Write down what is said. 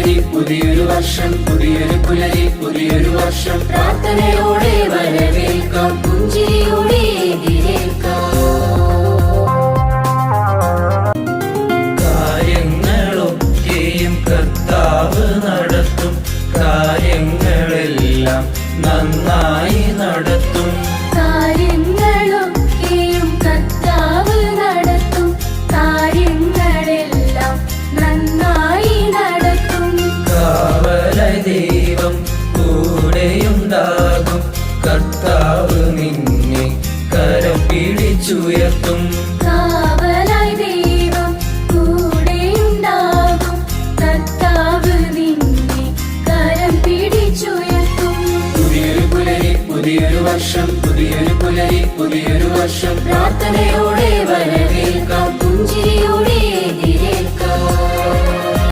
പുലരി പുതിയൊരു വർഷം പുതിയൊരു പുലരി പുതിയൊരു വർഷം പ്രാർത്ഥനയോടെ വരവേൽക്കാം പുഞ്ചിരിയോടെ എതിരേൽക്കാം കാര്യങ്ങളൊക്കെയും കർത്താവ് നടത്തും കാര്യങ്ങളെല്ലാം നന്നായി നടത്തും കാര്യങ്ങളൊക്കെയും കർത്താവ് നടത്തും കാര്യങ്ങളെല്ലാം നന്നായി നടത്തും കാവലായി ദൈവം കൂടെയുണ്ടാകും കർത്താവ് നിന്നെ കരം പിടിച്ചുയർത്തും കാവലായി ദൈവം കൂടെയുണ്ടാകും കർത്താവ് നിന്നെ കരം പിടിച്ചുയർത്തും പുതിയൊരു പുലരി പുതിയൊരു വർഷം പുതിയൊരു പുലരി പുതിയൊരു വർഷം പ്രാർത്ഥനയോടെ വരവേൽക്കാം പുഞ്ചിരിയോടെ